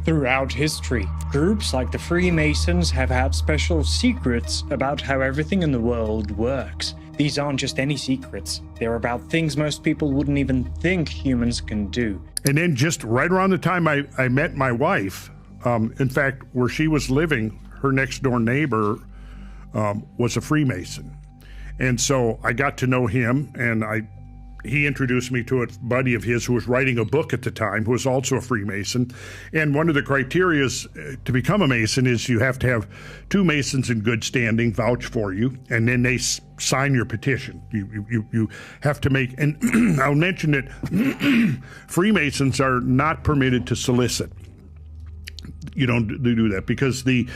Throughout history, groups like the Freemasons have had special secrets about how everything in the world works. These aren't just any secrets. They're about things most people wouldn't even think humans can do. And then just right around the time I met my wife, in fact, where she was living, her next door neighbor was a Freemason. And so I got to know him, and he introduced me to a buddy of his who was writing a book at the time, who was also a Freemason. And one of the criteria to become a Mason is you have to have two Masons in good standing vouch for you, and then they sign your petition. You have to make, and I'll mention that Freemasons are not permitted to solicit. You don't do that because the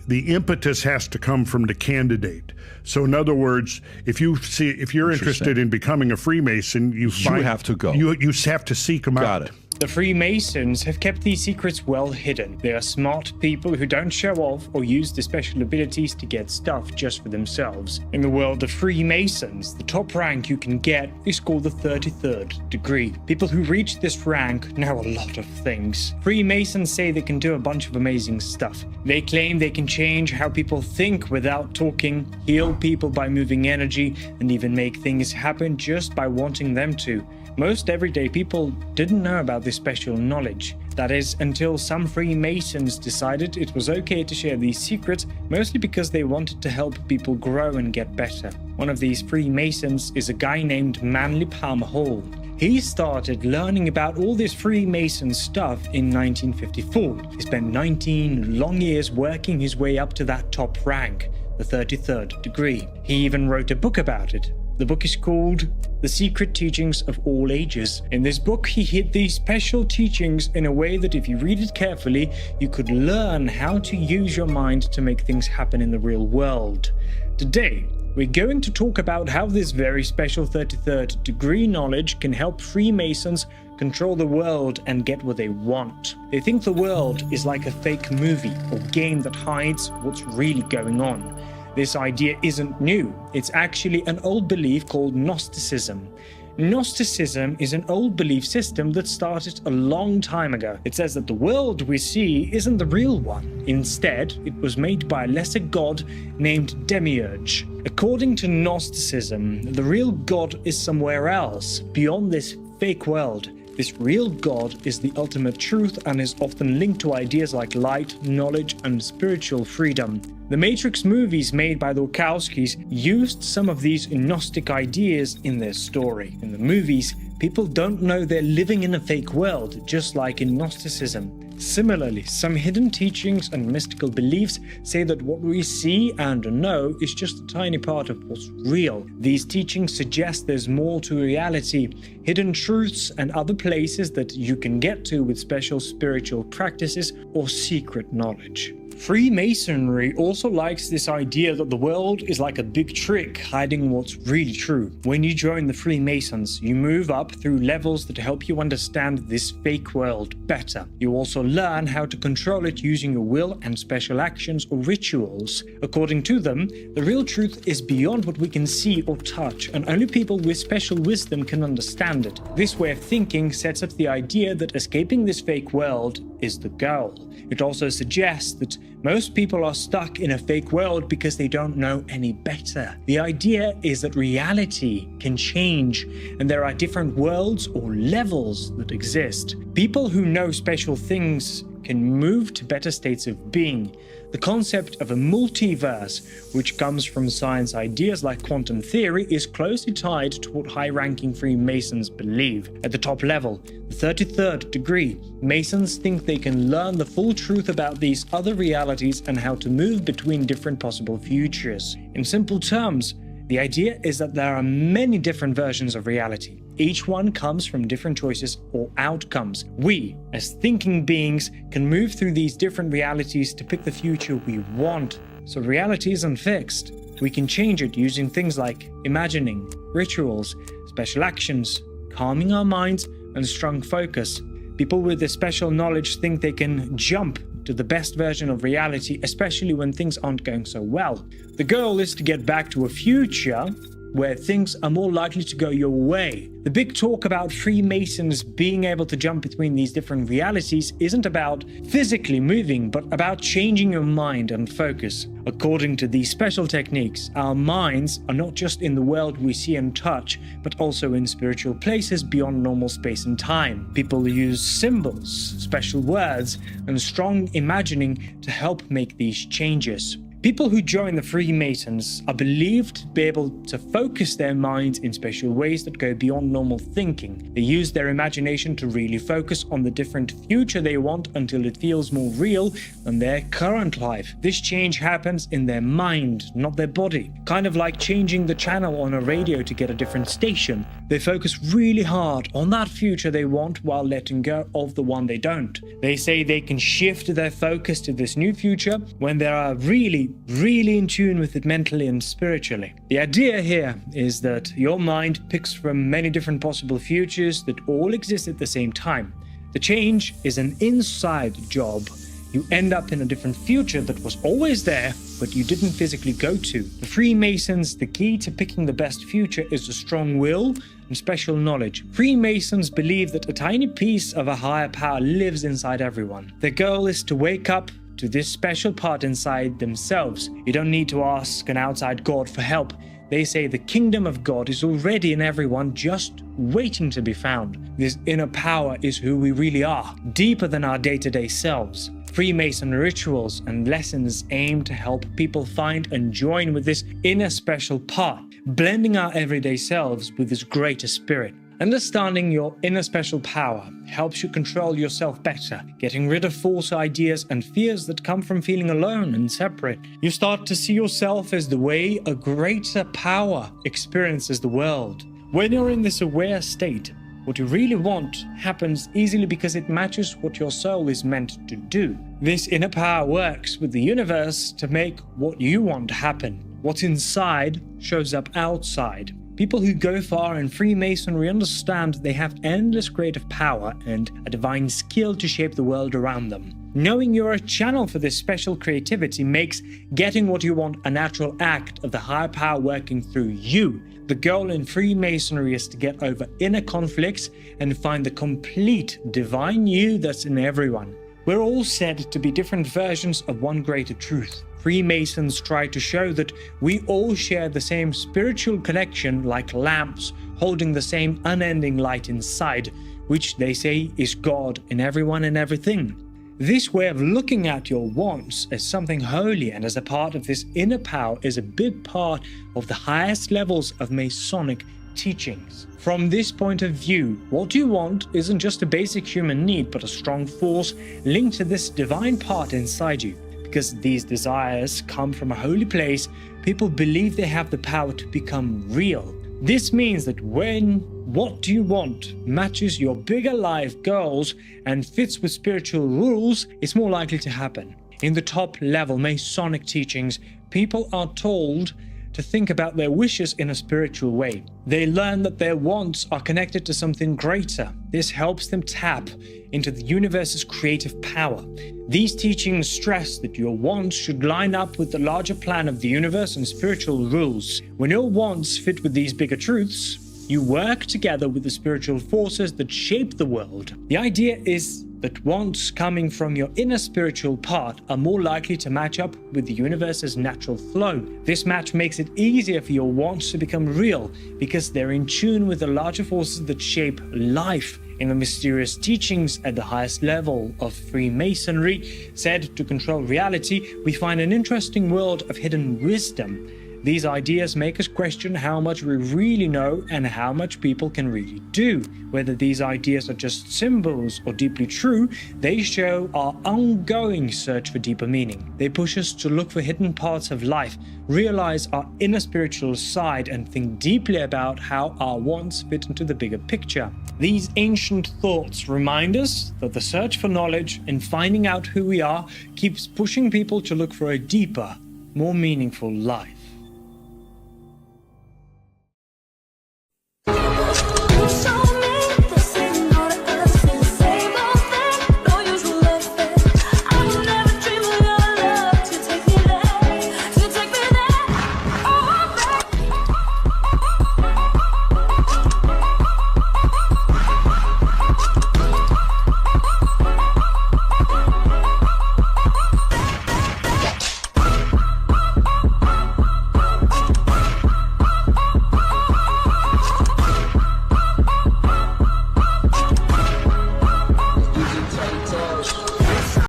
impetus has to come from the candidate. So in other words, if you're interested in becoming a Freemason, you have to go. You have to seek them out. Got it. The Freemasons have kept these secrets well hidden. They are smart people who don't show off or use their special abilities to get stuff just for themselves. In the world of Freemasons, the top rank you can get is called the 33rd degree. People who reach this rank know a lot of things. Freemasons say they can do a bunch of amazing stuff. They claim they can change how people think without talking, heal people by moving energy, and even make things happen just by wanting them to. Most everyday people didn't know about this special knowledge. That is, until some Freemasons decided it was okay to share these secrets, mostly because they wanted to help people grow and get better. One of these Freemasons is a guy named Manly Palmer Hall. He started learning about all this Freemason stuff in 1954. He spent 19 long years working his way up to that top rank, the 33rd degree. He even wrote a book about it. The book is called The Secret Teachings of All Ages. In this book, he hid these special teachings in a way that if you read it carefully, you could learn how to use your mind to make things happen in the real world. Today, we're going to talk about how this very special 33rd degree knowledge can help Freemasons control the world and get what they want. They think the world is like a fake movie or game that hides what's really going on. This idea isn't new. It's actually an old belief called Gnosticism. Gnosticism is an old belief system that started a long time ago. It says that the world we see isn't the real one. Instead, it was made by a lesser god named Demiurge. According to Gnosticism, the real god is somewhere else, beyond this fake world. This real God is the ultimate truth and is often linked to ideas like light, knowledge, and spiritual freedom. The Matrix movies made by the Wachowskis used some of these Gnostic ideas in their story. In the movies, people don't know they're living in a fake world, just like in Gnosticism. Similarly, some hidden teachings and mystical beliefs say that what we see and know is just a tiny part of what's real. These teachings suggest there's more to reality, hidden truths and other places that you can get to with special spiritual practices or secret knowledge. Freemasonry also likes this idea that the world is like a big trick hiding what's really true. When you join the Freemasons, you move up through levels that help you understand this fake world better. You also learn how to control it using your will and special actions or rituals. According to them, the real truth is beyond what we can see or touch, and only people with special wisdom can understand it. This way of thinking sets up the idea that escaping this fake world is the goal. It also suggests that most people are stuck in a fake world because they don't know any better. The idea is that reality can change and there are different worlds or levels that exist. People who know special things can move to better states of being. The concept of a multiverse, which comes from science ideas like quantum theory, is closely tied to what high-ranking Freemasons believe. At the top level, the 33rd degree, Masons think they can learn the full truth about these other realities and how to move between different possible futures. In simple terms, the idea is that there are many different versions of reality. Each one comes from different choices or outcomes. We, as thinking beings, can move through these different realities to pick the future we want. So reality isn't fixed. We can change it using things like imagining, rituals, special actions, calming our minds, and strong focus. People with this special knowledge think they can jump to the best version of reality, especially when things aren't going so well. The goal is to get back to a future where things are more likely to go your way. The big talk about Freemasons being able to jump between these different realities isn't about physically moving, but about changing your mind and focus. According to these special techniques, our minds are not just in the world we see and touch, but also in spiritual places beyond normal space and time. People use symbols, special words, and strong imagining to help make these changes. People who join the Freemasons are believed to be able to focus their minds in special ways that go beyond normal thinking. They use their imagination to really focus on the different future they want until it feels more real than their current life. This change happens in their mind, not their body. Kind of like changing the channel on a radio to get a different station. They focus really hard on that future they want while letting go of the one they don't. They say they can shift their focus to this new future when they are really in tune with it mentally and spiritually. The idea here is that your mind picks from many different possible futures that all exist at the same time. The change is an inside job. You end up in a different future that was always there, but you didn't physically go to. The Freemasons, the key to picking the best future is a strong will and special knowledge. Freemasons believe that a tiny piece of a higher power lives inside everyone. Their goal is to wake up to this special part inside themselves. You don't need to ask an outside God for help. They say the kingdom of God is already in everyone, just waiting to be found. This inner power is who we really are, deeper than our day-to-day selves. Freemason rituals and lessons aim to help people find and join with this inner special part, blending our everyday selves with this greater spirit. Understanding your inner special power helps you control yourself better, getting rid of false ideas and fears that come from feeling alone and separate. You start to see yourself as the way a greater power experiences the world. When you're in this aware state, what you really want happens easily because it matches what your soul is meant to do. This inner power works with the universe to make what you want happen. What's inside shows up outside. People who go far in Freemasonry understand they have endless creative power and a divine skill to shape the world around them. Knowing you're a channel for this special creativity makes getting what you want a natural act of the higher power working through you. The goal in Freemasonry is to get over inner conflicts and find the complete divine you that's in everyone. We're all said to be different versions of one greater truth. Freemasons try to show that we all share the same spiritual connection, like lamps holding the same unending light inside, which they say is God in everyone and everything. This way of looking at your wants as something holy and as a part of this inner power is a big part of the highest levels of Masonic teachings. From this point of view, what you want isn't just a basic human need, but a strong force linked to this divine part inside you. Because these desires come from a holy place, people believe they have the power to become real. This means that when what you want matches your bigger life goals and fits with spiritual rules, it's more likely to happen. In the top level Masonic teachings, people are told to think about their wishes in a spiritual way. They learn that their wants are connected to something greater. This helps them tap into the universe's creative power. These teachings stress that your wants should line up with the larger plan of the universe and spiritual rules. When your wants fit with these bigger truths, you work together with the spiritual forces that shape the world. The idea is that wants coming from your inner spiritual part are more likely to match up with the universe's natural flow. This match makes it easier for your wants to become real because they're in tune with the larger forces that shape life. In the mysterious teachings at the highest level of Freemasonry, said to control reality, we find an interesting world of hidden wisdom. These ideas make us question how much we really know and how much people can really do. Whether these ideas are just symbols or deeply true, they show our ongoing search for deeper meaning. They push us to look for hidden parts of life, realize our inner spiritual side, and think deeply about how our wants fit into the bigger picture. These ancient thoughts remind us that the search for knowledge and finding out who we are keeps pushing people to look for a deeper, more meaningful life.